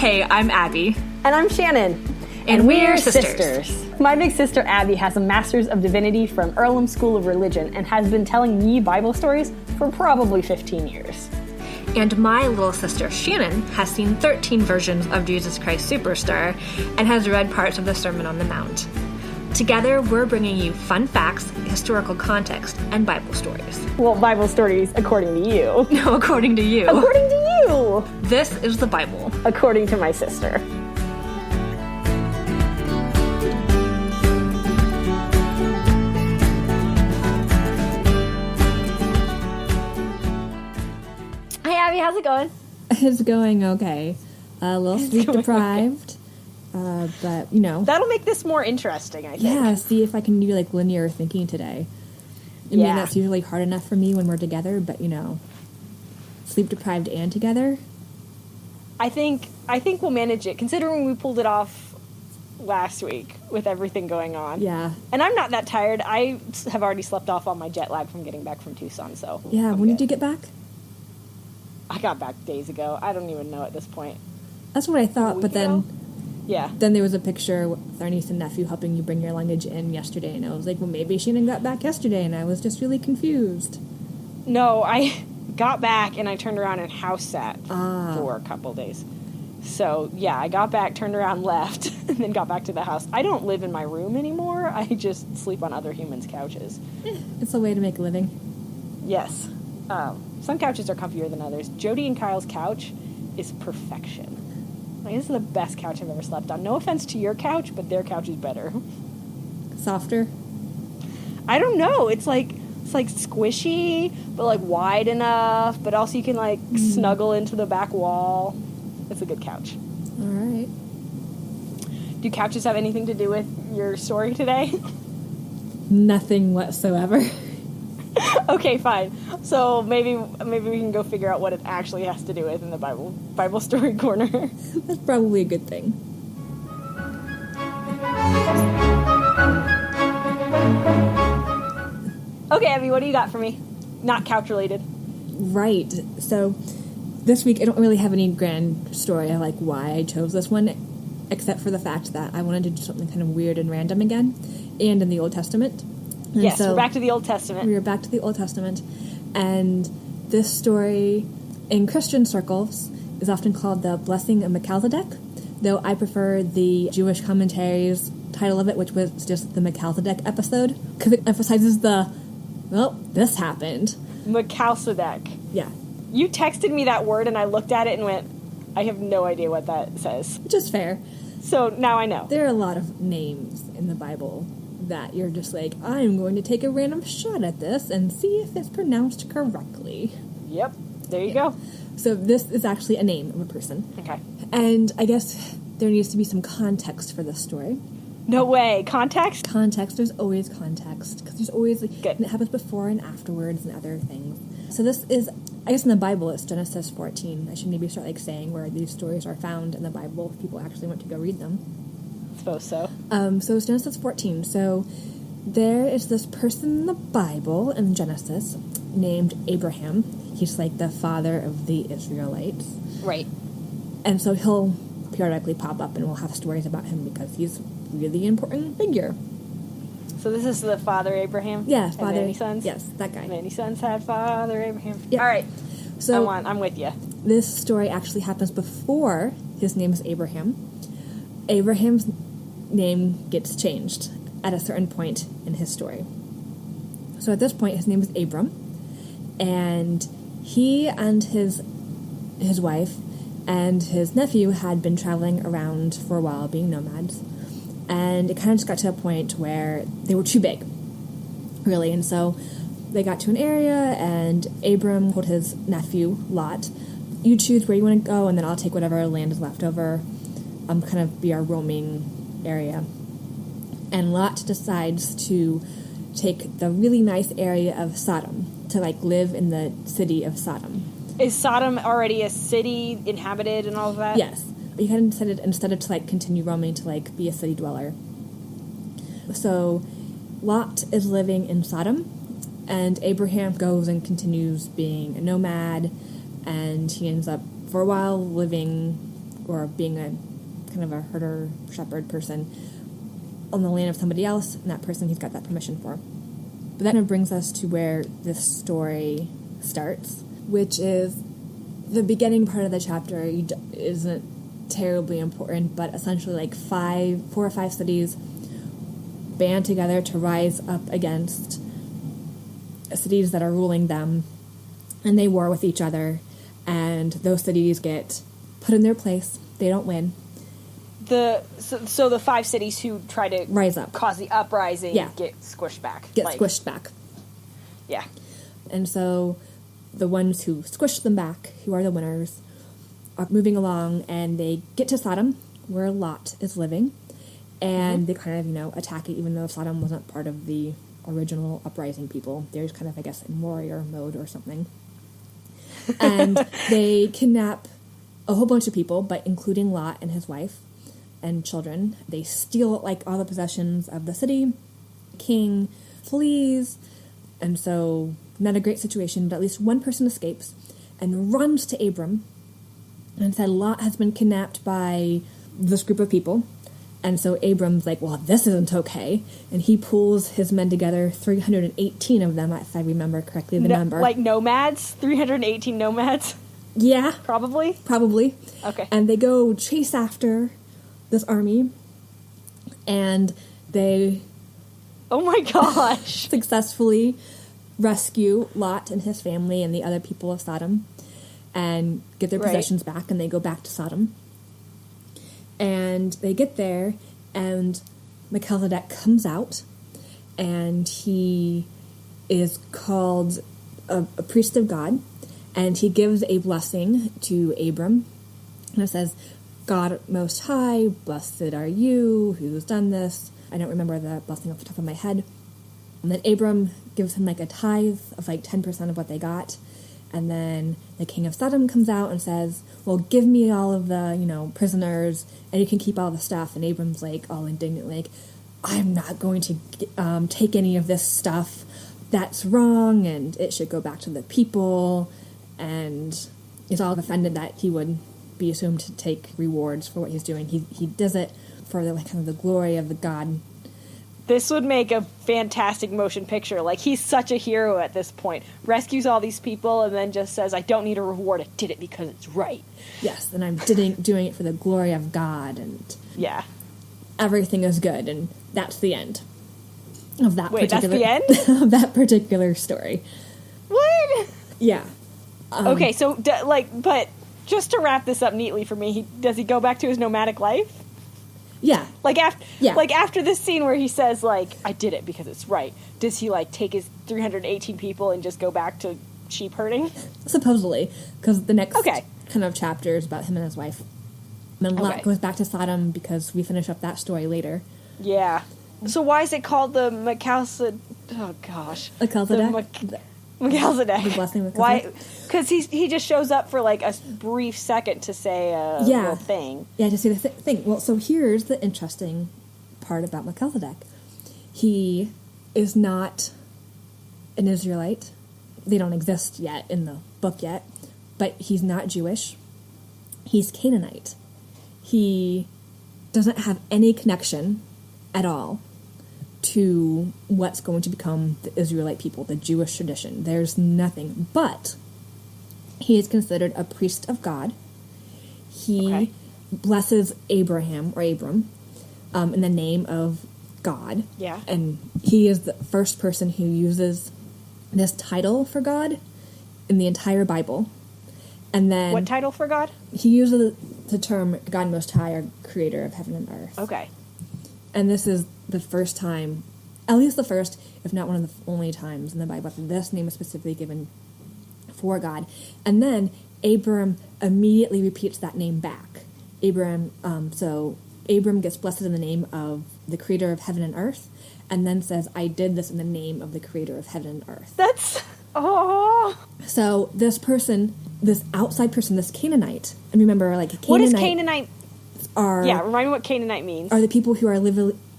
Hey, I'm Abbey. And I'm Shannon. And we're sisters. My big sister Abbey has a Master's of Divinity from Earlham School of Religion and has been telling me Bible stories for probably 15 years. And my little sister Shannon has seen 13 versions of Jesus Christ Superstar and has read parts of the Sermon on the Mount. Together, we're bringing you fun facts, historical context, and Bible stories. Well, Bible stories according to you. No, according to you. According to you! This is the Bible. According to my sister. Hi, Abby, how's it going? It's going okay. A little sleep deprived. But, you know. That'll make this more interesting, I think. Yeah, see if I can do, like, linear thinking today. I mean, that's usually hard enough for me when we're together, but, you know, sleep deprived and together. I think we'll manage it, considering we pulled it off last week with everything going on. Yeah. And I'm not that tired. I have already slept off on my jet lag from getting back from Tucson, so. Yeah, when did you get back? I got back days ago. I don't even know at this point. That's what I thought, but then... Yeah. Then there was a picture with our niece and nephew helping you bring your luggage in yesterday, and I was like, well, maybe Shannon got back yesterday, and I was just really confused. No, I got back, and I turned around and house sat for a couple days. So, yeah, I got back, turned around, left, and then got back to the house. I don't live in my room anymore. I just sleep on other humans' couches. It's a way to make a living. Yes. Some couches are comfier than others. Jody and Kyle's couch is perfection. Like, this is the best couch I've ever slept on. No offense to your couch, but their couch is better. Softer? I don't know. It's like squishy, but like wide enough, but also you can like snuggle into the back wall. It's a good couch. All right. Do couches have anything to do with your story today? Nothing whatsoever. Okay, fine. So maybe we can go figure out what it actually has to do with in the Bible story corner. That's probably a good thing. Okay, Abby, what do you got for me? Not couch related. Right. So this week I don't really have any grand story of like why I chose this one, except for the fact that I wanted to do something kind of weird and random again, and in the Old Testament. And yes, so we're back to the Old Testament. We are back to the Old Testament, and this story in Christian circles is often called the Blessing of Melchizedek, though I prefer the Jewish commentaries title of it, which was just the Melchizedek episode, because it emphasizes this happened. Melchizedek. Yeah. You texted me that word, and I looked at it and went, I have no idea what that says. Which is fair. So now I know. There are a lot of names in the Bible that you're just like, I'm going to take a random shot at this and see if it's pronounced correctly. Yep. There you go. So this is actually a name of a person. Okay. And I guess there needs to be some context for this story. No way. Context? Context. There's always context. Because there's always, like, Good. and it happens before and afterwards and other things. So this is, I guess in the Bible, it's Genesis 14. I should maybe start, like, saying where these stories are found in the Bible if people actually want to go read them. Suppose so. So it's Genesis 14. So there is this person in the Bible in Genesis named Abraham. He's like the father of the Israelites. Right. And so he'll periodically pop up and we'll have stories about him because he's a really important figure. So this is the father Abraham? Yeah, father. And many sons? Yes, that guy. Many sons had father Abraham. Yep. All right. So I'm with you. This story actually happens before his name is Abraham. Abraham's name gets changed at a certain point in his story. So at this point, his name is Abram, and he and his wife and his nephew had been traveling around for a while, being nomads, and it kind of just got to a point where they were too big, really, and so they got to an area, and Abram told his nephew, Lot, you choose where you want to go, and then I'll take whatever land is left over, kind of be our roaming area. And Lot decides to take the really nice area of Sodom to, like, live in the city of Sodom. Is Sodom already a city inhabited and all of that? Yes. But he kind of decided instead of to, like, continue roaming to, like, be a city dweller. So Lot is living in Sodom, and Abraham goes and continues being a nomad, and he ends up, for a while, living or being a kind of a herder, shepherd person on the land of somebody else, and that person he's got that permission for. But that kind of brings us to where this story starts, which is the beginning part of the chapter isn't terribly important, but essentially like 4 or 5 cities band together to rise up against cities that are ruling them, and they war with each other, and those cities get put in their place. They don't win. So the 5 cities who try to rise up, cause the uprising, yeah, get squished back. Squished back. Yeah. And so the ones who squished them back, who are the winners, are moving along, and they get to Sodom, where Lot is living, and they kind of, attack it, even though Sodom wasn't part of the original uprising people. They're just kind of, I guess, in warrior mode or something. And they kidnap a whole bunch of people, but including Lot and his wife and children. They steal, like, all the possessions of the city. King flees, and so not a great situation, but at least one person escapes and runs to Abram and said Lot has been kidnapped by this group of people. And so Abram's like, well, this isn't okay. And he pulls his men together, 318 of them, if I remember correctly, the number. Like nomads? 318 nomads? Yeah. Probably? Okay. And they go chase after this army, and they... Oh my gosh! successfully rescue Lot and his family and the other people of Sodom and get their possessions back, and they go back to Sodom. And they get there, and Melchizedek comes out, and he is called a priest of God, and he gives a blessing to Abram, and it says, God Most High, blessed are you, who's done this. I don't remember the blessing off the top of my head. And then Abram gives him like a tithe of like 10% of what they got. And then the king of Sodom comes out and says, well, give me all of the, prisoners, and you can keep all the stuff. And Abram's like all indignant, like, I'm not going to take any of this stuff. That's wrong, and it should go back to the people. And he's all offended that he would be assumed to take rewards for what he's doing. He does it for the kind of the glory of the God. This would make a fantastic motion picture. Like, he's such a hero at this point. Rescues all these people and then just says, I don't need a reward. I did it because it's right. Yes, and I'm doing it for the glory of God, and yeah, everything is good, and that's the end of that. Wait, that's the end? Of that particular story. What? Yeah. Okay, so, but just to wrap this up neatly for me, does he go back to his nomadic life? Yeah. After this scene where he says, like, I did it because it's right, does he, like, take his 318 people and just go back to sheep herding? Supposedly, because the next kind of chapter is about him and his wife. And then Lot goes back to Sodom because we finish up that story later. Yeah. So why is it called the Melchizedek? Oh, gosh. Melchizedek? Melchizedek. The blessing of Melchizedek? Why? Because he just shows up for like a brief second to say a little thing. Yeah, to say the thing. Well, so here's the interesting part about Melchizedek. He is not an Israelite. They don't exist yet in the book yet. But he's not Jewish. He's Canaanite. He doesn't have any connection at all to what's going to become the Israelite people, the Jewish tradition. There's nothing. But he is considered a priest of God. He blesses Abram, in the name of God. Yeah. And he is the first person who uses this title for God in the entire Bible. And then... What title for God? He uses the term God Most High, or creator of heaven and earth. Okay. And this is the first time, at least the first, if not one of the only times in the Bible, that this name is specifically given for God. And then Abram immediately repeats that name back. So Abram gets blessed in the name of the creator of heaven and earth, and then says, I did this in the name of the creator of heaven and earth. That's... Oh. So this person, this outside person, this Canaanite, and remember, like, Canaanite... What is Canaanite? Remind me what Canaanite means. Are the people who are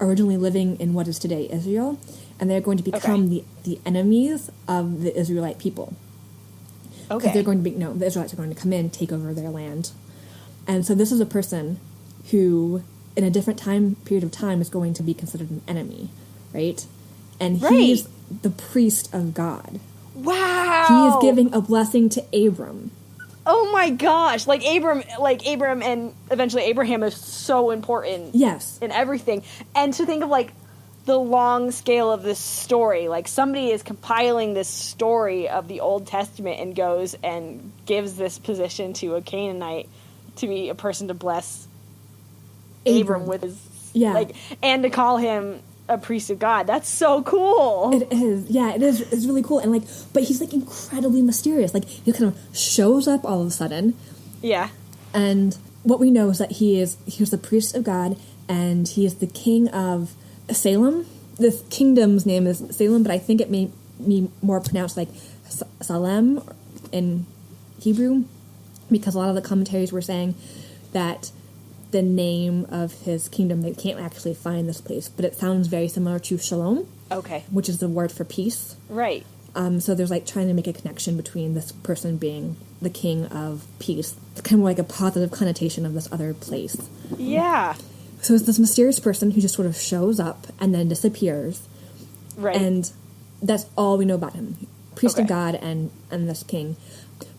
originally living in what is today Israel, and they're going to become the enemies of the Israelite people. Okay. Because they're going to be, the Israelites are going to come in, take over their land. And so this is a person who, in a different period of time, is going to be considered an enemy, right? And he's the priest of God. Wow. He is giving a blessing to Abram. Oh my gosh. Like Abram and eventually Abraham is so important. Yes. In everything. And to think of like the long scale of this story, like somebody is compiling this story of the Old Testament and goes and gives this position to a Canaanite to be a person to bless Abram with his, and to call him a priest of God. That's so cool. It is. Yeah, it is. It's really cool. And like, but he's like incredibly mysterious. Like he kind of shows up all of a sudden. Yeah. And what we know is that he was the priest of God, and he is the king of Salem. The kingdom's name is Salem, but I think it may be more pronounced like Salem in Hebrew, because a lot of the commentaries were saying that the name of his kingdom, they can't actually find this place, but it sounds very similar to Shalom. Okay. Which is the word for peace. Right. So there's like trying to make a connection between this person being the king of peace. It's kind of like a positive connotation of this other place. Yeah. So it's this mysterious person who just sort of shows up and then disappears. Right. And that's all we know about him. Priest of God and this king.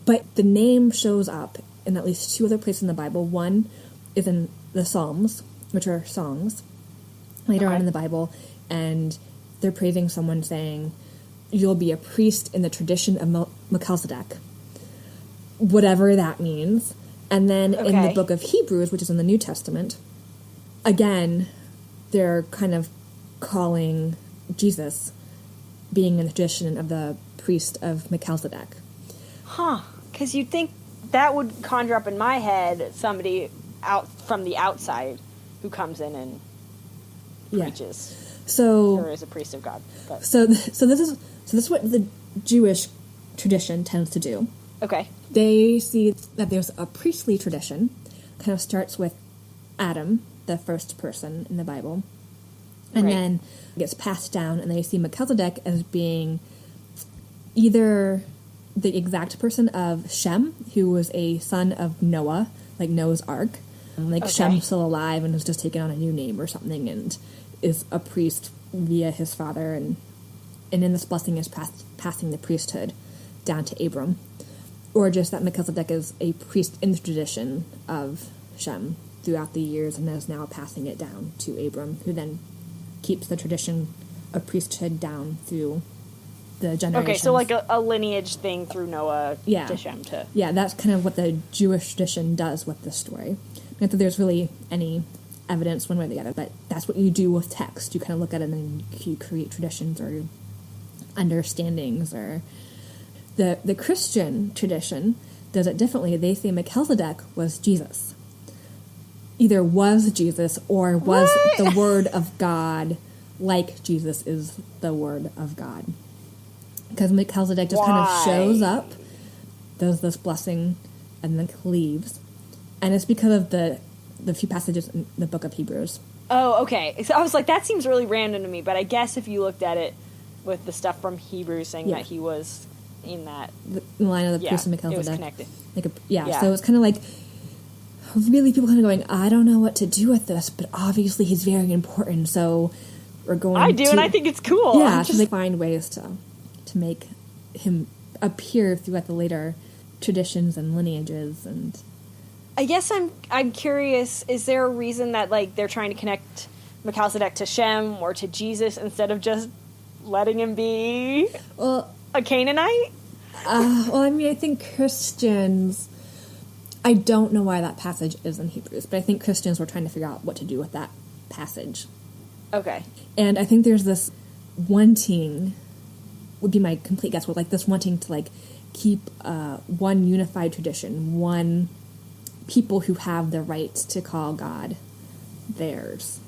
But the name shows up in at least two other places in the Bible. One is in the Psalms, which are songs later on in the Bible, and they're praising someone saying, "You'll be a priest in the tradition of Melchizedek," whatever that means. And then in the book of Hebrews, which is in the New Testament, again, they're kind of calling Jesus being in the tradition of the priest of Melchizedek. Huh. Because you'd think that would conjure up in my head somebody out from the outside who comes in and preaches. So, or is a priest of God. But. So this is what the Jewish tradition tends to do. Okay. They see that there's a priestly tradition, kind of starts with Adam, the first person in the Bible, and then gets passed down, and they see Melchizedek as being either the exact person of Shem, who was a son of Noah, like Noah's Ark. Shem's still alive and has just taken on a new name or something and is a priest via his father, and in this blessing is passing the priesthood down to Abram. Or just that Melchizedek is a priest in the tradition of Shem throughout the years and is now passing it down to Abram, who then keeps the tradition of priesthood down through the generations. Okay, so like a lineage thing through Noah to Shem to... Yeah, that's kind of what the Jewish tradition does with this story. Not that there's really any evidence one way or the other, but that's what you do with text. You kind of look at it and then you create traditions or understandings. Or the Christian tradition does it differently. They say Melchizedek was Jesus. Either was Jesus or was the Word of God, like Jesus is the Word of God. Because Melchizedek just kind of shows up, does this blessing, and then leaves. And it's because of the few passages in the book of Hebrews. Oh, okay. So I was like, that seems really random to me, but I guess if you looked at it with the stuff from Hebrews saying that he was in that... The line of the priest of Melchizedek. It was connected. So it's kind of like, really people kind of going, I don't know what to do with this, but obviously he's very important, so we're going I do, and I think it's cool. Yeah, so they find ways to make him appear throughout the later traditions and lineages. And I guess I'm curious, is there a reason that like they're trying to connect Melchizedek to Shem or to Jesus instead of just letting him be a Canaanite? I mean, I think Christians, I don't know why that passage is in Hebrews, but I think Christians were trying to figure out what to do with that passage. Okay. And I think there's this wanting, would be my complete guess, like this wanting to like keep one unified tradition, one people who have the right to call God theirs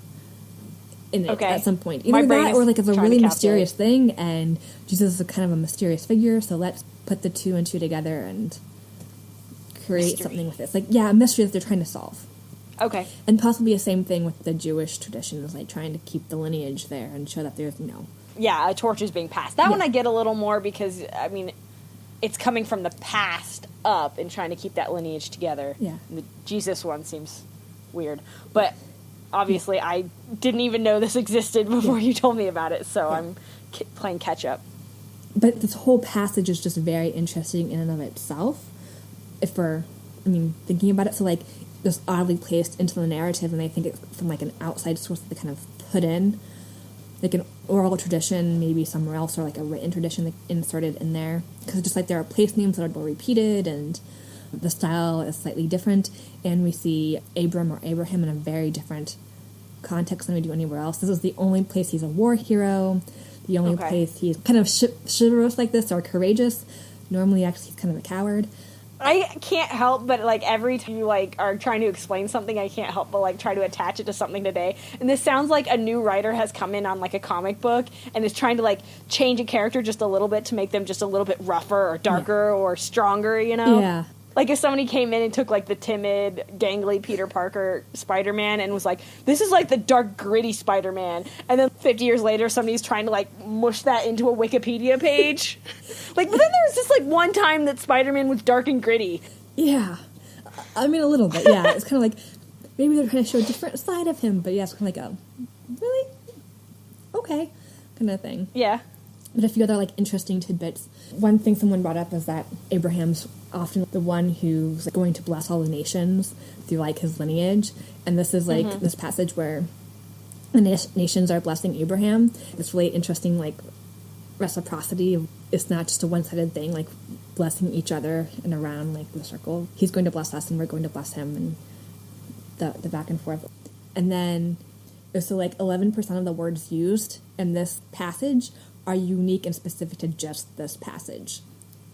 at some point. Either that or like it's a really mysterious thing and Jesus is a kind of a mysterious figure, so let's put the two and two together and create something with this. Like, a mystery that they're trying to solve. Okay. And possibly the same thing with the Jewish traditions, like trying to keep the lineage there and show that there's, Yeah, a torch is being passed. That one I get a little more because, I mean, it's coming from the past up and trying to keep that lineage together. Yeah. And the Jesus one seems weird. But obviously I didn't even know this existed before you told me about it, so I'm playing catch up. But this whole passage is just very interesting in and of itself. If we're, thinking about it, so like just oddly placed into the narrative, and I think it's from like an outside source that they kind of put in, like an oral tradition, maybe somewhere else, or like a written tradition like inserted in there. Because just like there are place names that are repeated, and the style is slightly different, and we see Abram or Abraham in a very different context than we do anywhere else. This is the only place he's a war hero. The only place he's kind of chivalrous like this or courageous. Normally, actually, he's kind of a coward. I can't help but, like, every time you, like, are trying to explain something, I can't help but, like, try to attach it to something today. And this sounds like a new writer has come in on, like, a comic book and is trying to, like, change a character just a little bit to make them just a little bit rougher or darker or stronger, you know? Yeah. Like, if somebody came in and took, like, the timid, gangly Peter Parker Spider-Man and was like, this is, like, the dark, gritty Spider-Man. And then 50 years later, somebody's trying to, like, mush that into a Wikipedia page. Like, but then there was just, like, one time that Spider-Man was dark and gritty. Yeah. A little bit, yeah. It's kind of like, maybe they're trying to show a different side of him, but yeah, it's kind of like, really? Okay. Kind of thing. Yeah. But a few other, like, interesting tidbits. One thing someone brought up is that Abraham's often the one who's going to bless all the nations through, like, his lineage. And this is, like, this passage where the nations are blessing Abraham. It's really interesting, like, reciprocity. It's not just a one-sided thing, like, blessing each other and around, like, the circle. He's going to bless us, and we're going to bless him, and the back and forth. And then, so, like, 11% of the words used in this passage are unique and specific to just this passage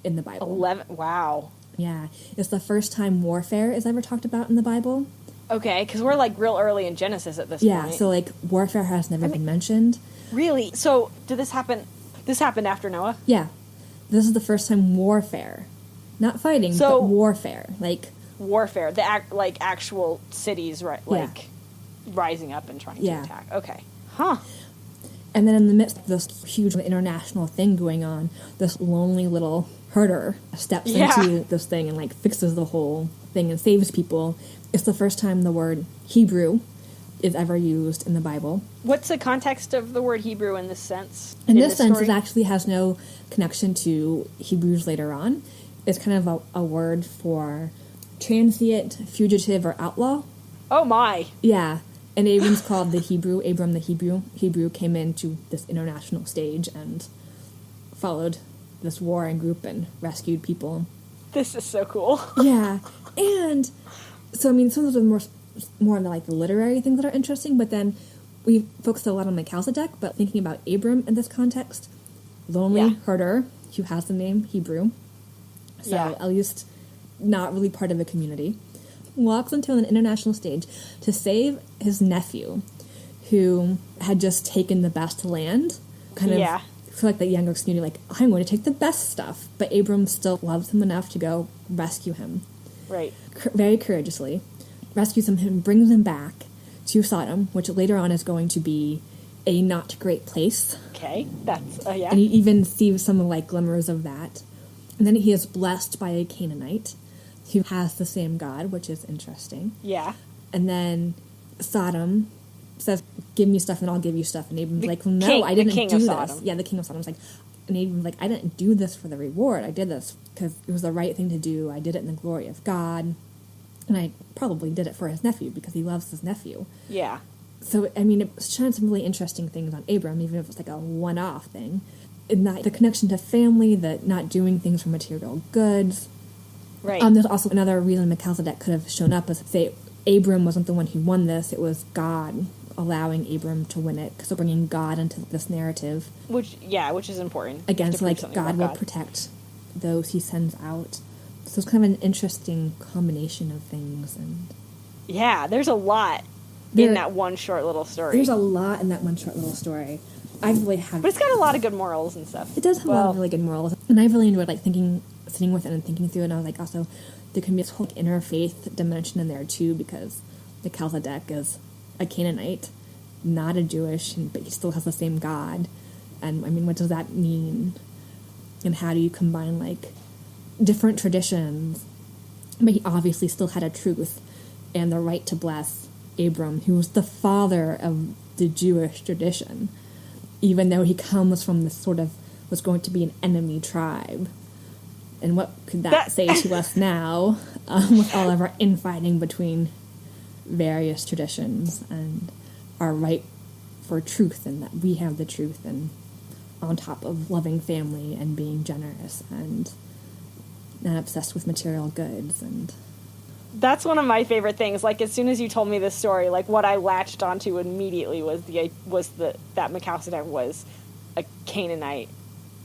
in the Bible. 11, wow. Yeah. It's the first time warfare is ever talked about in the Bible. Okay, because we're, like, real early in Genesis at this point. Yeah, so, like, warfare has never been mentioned. Really? So, did this happen? This happened after Noah? Yeah. This is the first time warfare. Not fighting, but warfare. Like... Warfare. The actual cities, right? Like, rising up and trying to attack. Okay. Huh. And then in the midst of this huge international thing going on, this lonely little herder steps into this thing and, like, fixes the whole thing and saves people. It's the first time the word Hebrew is ever used in the Bible. What's the context of the word Hebrew in this sense? In this sense, story? It actually has no connection to Hebrews later on. It's kind of a word for transient, fugitive, or outlaw. Oh, my. Yeah. And Abram's called the Hebrew. Abram the Hebrew. Hebrew came into this international stage and followed this warring group and rescued people. This is so cool. Yeah. And so, some of those are more on the, like, the literary things that are interesting, but then we focused a lot on Melchizedek, but thinking about Abram in this context, lonely herder who has the name Hebrew, so at least not really part of a community, walks into an international stage to save his nephew, who had just taken the best land, kind of for, like, the younger community, like, I'm going to take the best stuff, but Abram still loves him enough to go rescue him. Right. Very courageously. Rescues him, brings him back to Sodom, which later on is going to be a not great place. Okay, that's, And you even see some, like, glimmers of that. And then he is blessed by a Canaanite who has the same God, which is interesting. Yeah. And then Sodom says, give me stuff and I'll give you stuff. And Abram's like, well, no, I didn't do this. Sodom. Yeah, the king of Sodom's like, and Abram's like, I didn't do this for the reward. I did this because it was the right thing to do. I did it in the glory of God. And I probably did it for his nephew because he loves his nephew. Yeah. So, it showed some really interesting things on Abram, even if it's like a one-off thing. And that the connection to family, the not doing things for material goods. Right. There's also another reason Melchizedek could have shown up is, say, Abram wasn't the one who won this. It was God allowing Abram to win it. So bringing God into this narrative. Which is important. Again, so, like, God will protect those he sends out. So it's kind of an interesting combination of things. And yeah, there's a lot in that one short little story. There's a lot in that one short little story. I really have... But it's got a lot of good morals and stuff. It does have a lot of really good morals. And I really enjoyed, like, sitting with it and thinking through it. And I was like, also, there can be this whole interfaith dimension in there, too, because Melchizedek is a Canaanite, not a Jewish, but he still has the same God. And, what does that mean? And how do you combine, like, different traditions, but he obviously still had a truth and the right to bless Abram, who was the father of the Jewish tradition, even though he comes from this sort of was going to be an enemy tribe. And what could that say to us now, with all of our infighting between various traditions and our right for truth, and that we have the truth, and on top of loving family and being generous and not obsessed with material goods. And that's one of my favorite things. Like, as soon as you told me this story, like, what I latched onto immediately was that Melchizedek was a Canaanite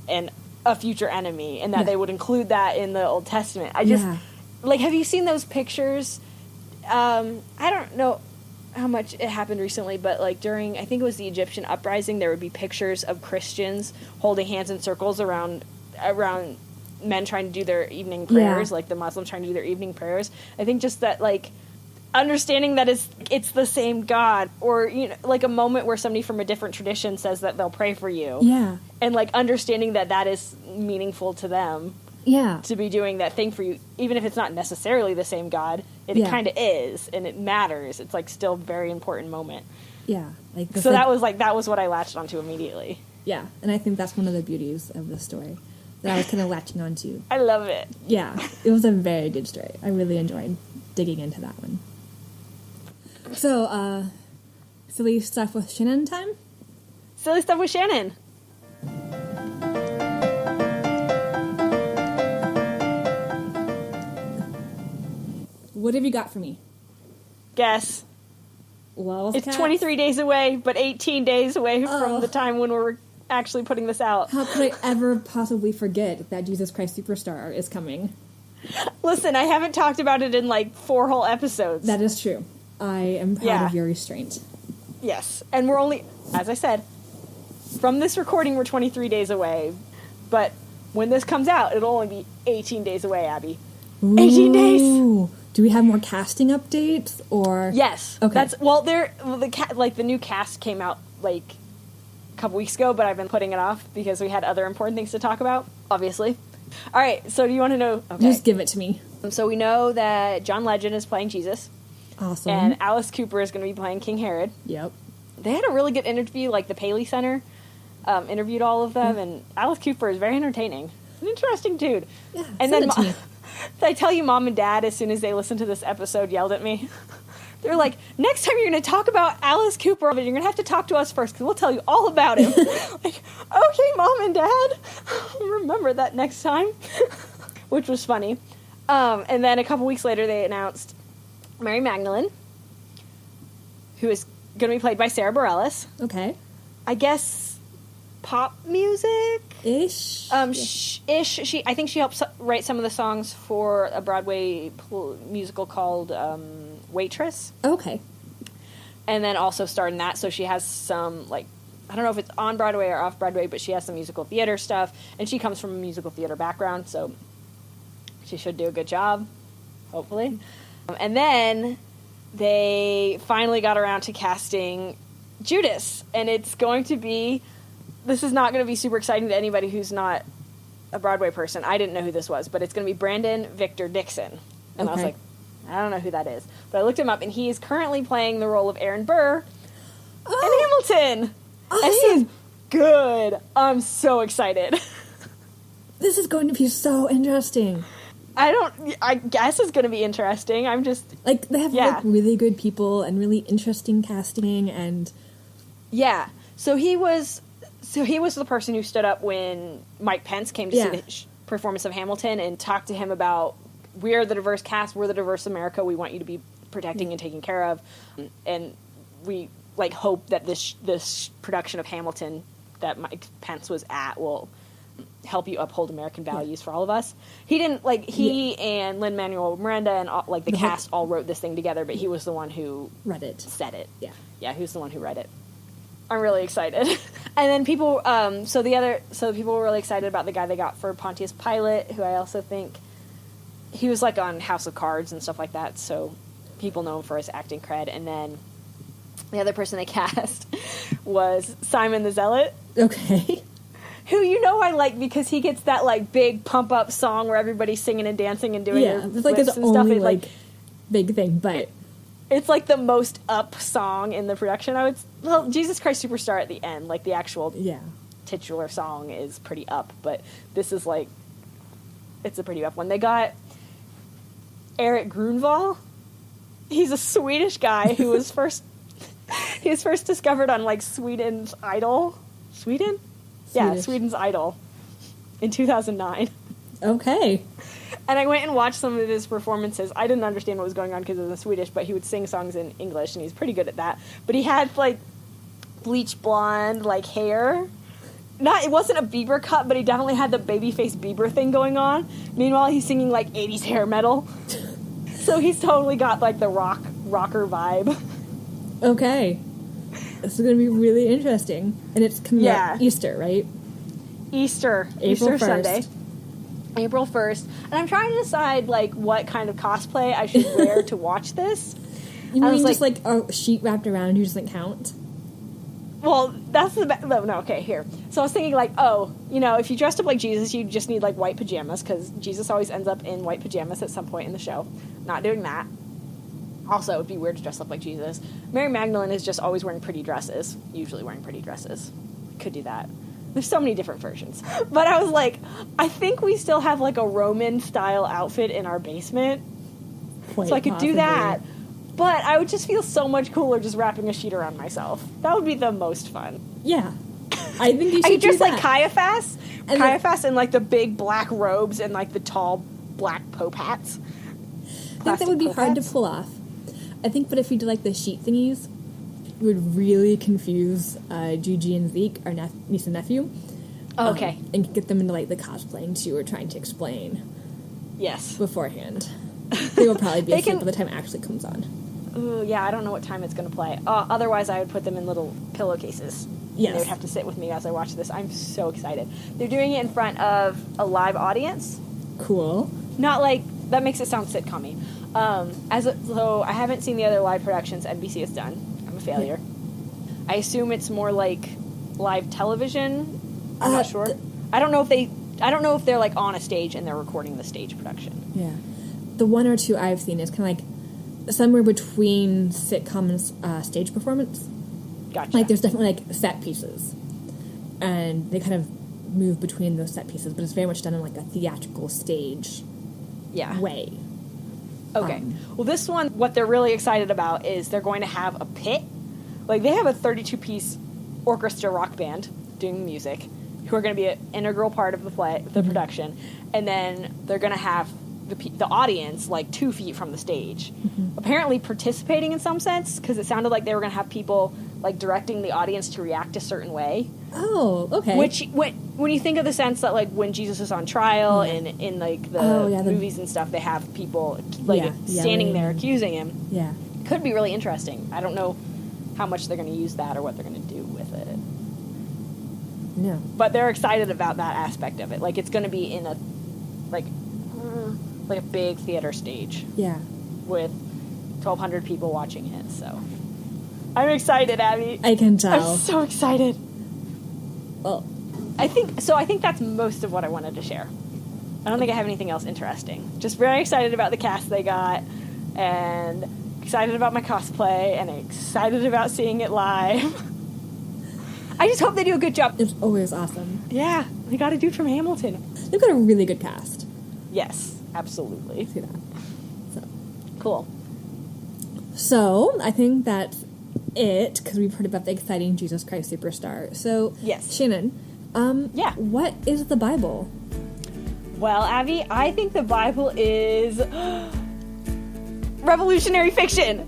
and a future enemy, and that they would include that in the Old Testament. I just like, have you seen those pictures? I don't know how much it happened recently, but like during, I think it was the Egyptian uprising, there would be pictures of Christians holding hands in circles around men trying to do their evening prayers, like the Muslims trying to do their evening prayers. I think just that, like, understanding that it's the same God, or, you know, like a moment where somebody from a different tradition says that they'll pray for you. Yeah. And like understanding that is meaningful to them. Yeah. To be doing that thing for you, even if it's not necessarily the same God, it kind of is, and it matters. It's like still a very important moment. Yeah. Like, so that was what I latched onto immediately. Yeah. And I think that's one of the beauties of the story that I was kind of latching onto. I love it. Yeah. It was a very good story. I really enjoyed digging into that one. So, silly stuff with Shannon time? Silly stuff with Shannon. What have you got for me? Guess. Well, it's 23 days away, but 18 days away from the time when we're actually putting this out. How could I ever possibly forget that Jesus Christ Superstar is coming? Listen, I haven't talked about it in like 4 whole episodes. That is true. I am proud of your restraint. Yes. And we're only, as I said, from this recording, we're 23 days away. But when this comes out, it'll only be 18 days away, Abby. Ooh. 18 days! Do we have more casting updates, or? Yes. Okay. The new cast came out like a couple weeks ago, but I've been putting it off because we had other important things to talk about, obviously. All right, so do you want to know? Okay. Just give it to me. So we know that John Legend is playing Jesus. Awesome. And Alice Cooper is going to be playing King Herod. Yep. They had a really good interview, like the Paley Center interviewed all of them, and Alice Cooper is very entertaining. An interesting dude. Yeah, and then did I tell you Mom and Dad, as soon as they listened to this episode, yelled at me? They're like, next time you're going to talk about Alice Cooper, you're going to have to talk to us first, because we'll tell you all about him. Like, okay, Mom and Dad, remember that next time. Which was funny. And then a couple weeks later, they announced Mary Magdalene, who is going to be played by Sarah Bareilles. Okay. I guess pop music? Ish? Ish. I think she helped write some of the songs for a Broadway musical called Waitress. Okay. And then also starred in that, so she has some, like, I don't know if it's on Broadway or off Broadway, but she has some musical theater stuff, and she comes from a musical theater background, so she should do a good job, hopefully. And then they finally got around to casting Judas, and it's going to be, this is not going to be super exciting to anybody who's not a Broadway person. I didn't know who this was, but it's going to be Brandon Victor Dixon. And I was like, I don't know who that is. But I looked him up, and he is currently playing the role of Aaron Burr in Hamilton. Awesome. And he is good. I'm so excited. This is going to be so interesting. I guess it's going to be interesting. I'm just... Like, they have like, really good people and really interesting casting, and... Yeah. So he was the person who stood up when Mike Pence came to see the performance of Hamilton and talked to him about, we're the diverse cast, we're the diverse America, we want you to be protecting and taking care of. And we, like, hope that this production of Hamilton that Mike Pence was at will help you uphold American values for all of us. He didn't, like, and Lin-Manuel Miranda and, all, like, the cast all wrote this thing together, but he was the one who... read it. Said it. Yeah. Yeah, he was the one who read it. I'm really excited. And then people, so people were really excited about the guy they got for Pontius Pilate, who I also think, he was, like, on House of Cards and stuff like that, so people know him for his acting cred. And then the other person they cast was Simon the Zealot. Okay. Who you know I like because he gets that like big pump up song where everybody's singing and dancing and doing their it's like his flips and stuff. only It's like big thing, but it's like the most up song in the production. Jesus Christ Superstar at the end, like the actual titular song is pretty up, but this is like it's a pretty up one. They got Eric Grunwald. He's a Swedish guy who was first discovered on like Sweden's Idol. Sweden? Yeah, Swedish. Sweden's Idol in 2009. Okay. And I went and watched some of his performances. I didn't understand what was going on because it was in Swedish, but he would sing songs in English, and he's pretty good at that. But he had like bleach blonde like hair. It wasn't a Bieber cut, but he definitely had the babyface Bieber thing going on. Meanwhile, he's singing like 80s hair metal. So he's totally got like the rocker vibe. Okay. This is going to be really interesting. And it's coming up Easter, right? Easter 1st. Sunday. April 1st. And I'm trying to decide like what kind of cosplay I should wear to watch this. You mean just like a sheet wrapped around you doesn't count? Well, that's the no, okay, here. So I was thinking like, if you dressed up like Jesus, you just need like white pajamas because Jesus always ends up in white pajamas at some point in the show. Not doing that. Also, it would be weird to dress up like Jesus. Mary Magdalene is just always wearing pretty dresses. Usually wearing pretty dresses. Could do that. There's so many different versions. But I was like, I think we still have like a Roman-style outfit in our basement. Quite so I could possibly. do that. But I would just feel so much cooler just wrapping a sheet around myself. That would be the most fun. Yeah. I think you should I could dress do that. like Caiaphas. And Caiaphas in like the big black robes and like the tall black Pope hats. I think that would be hard to pull off. I think, but if you did like the sheet thingies, it would really confuse Gigi and Zeke, our niece and nephew. Oh, okay. And get them into like the cosplaying too, or trying to explain. Yes. Beforehand. They will probably be asleep by the time it actually comes on. Ooh, yeah, I don't know what time it's going to play. Otherwise, I would put them in little pillowcases. Yes. They would have to sit with me as I watch this. I'm so excited. They're doing it in front of a live audience. Cool. Not like, that makes it sound sitcom-y. So I haven't seen the other live productions NBC has done. I'm a failure. I assume it's more like live television. I'm not sure. I don't know if they're like on a stage and they're recording the stage production. Yeah. The one or two I've seen is kind of like somewhere between sitcom and stage performance. Gotcha. Like there's definitely like set pieces, and they kind of move between those set pieces, but it's very much done in like a theatrical stage way. Okay. Well, this one, what they're really excited about is they're going to have a pit. Like, they have a 32-piece orchestra rock band doing music who are going to be an integral part of the production. And then they're going to have the audience, like, 2 feet from the stage. Apparently participating in some sense, because it sounded like they were going to have people, like, directing the audience to react a certain way. Oh, okay. Which, when you think of the sense that, like, when Jesus is on trial and in, like, the movies and stuff, they have people, like, standing there accusing him. Yeah. Could be really interesting. I don't know how much they're going to use that or what they're going to do with it. No. But they're excited about that aspect of it. Like, it's going to be in a, like a big theater stage. Yeah. With 1,200 people watching it, so. I'm excited, Abby. I can tell. I'm so excited. Well, I think that's most of what I wanted to share. I don't think I have anything else interesting. Just very excited about the cast they got, and excited about my cosplay, and excited about seeing it live. I just hope they do a good job. It's always awesome. Yeah, they got a dude from Hamilton. They've got a really good cast. Yes, absolutely. See that. So. Cool. So, I think that's it, because we've heard about the exciting Jesus Christ Superstar. So, yes. Shannon, what is the Bible? Well, Abby, I think the Bible is revolutionary fiction.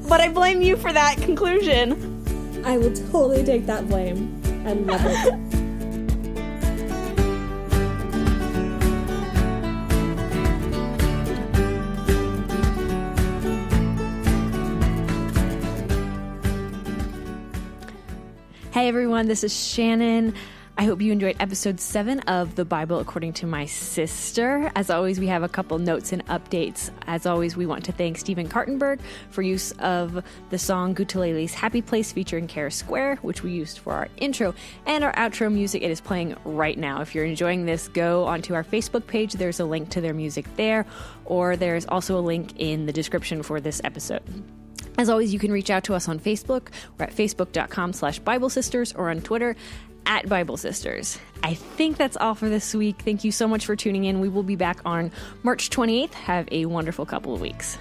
But I blame you for that conclusion. I will totally take that blame. I love it. Hey everyone, this is Shannon. I hope you enjoyed episode 7 of The Bible According to My Sister. As always, we have a couple notes and updates. As always, we want to thank Stephen Kartenberg for use of the song Gutalele's Happy Place featuring Kara Square, which we used for our intro and our outro music. It is playing right now. If you're enjoying this, go onto our Facebook page. There's a link to their music there, or there's also a link in the description for this episode. As always, you can reach out to us on Facebook. We're at facebook.com/Bible Sisters or on Twitter @Bible Sisters. I think that's all for this week. Thank you so much for tuning in. We will be back on March 28th. Have a wonderful couple of weeks.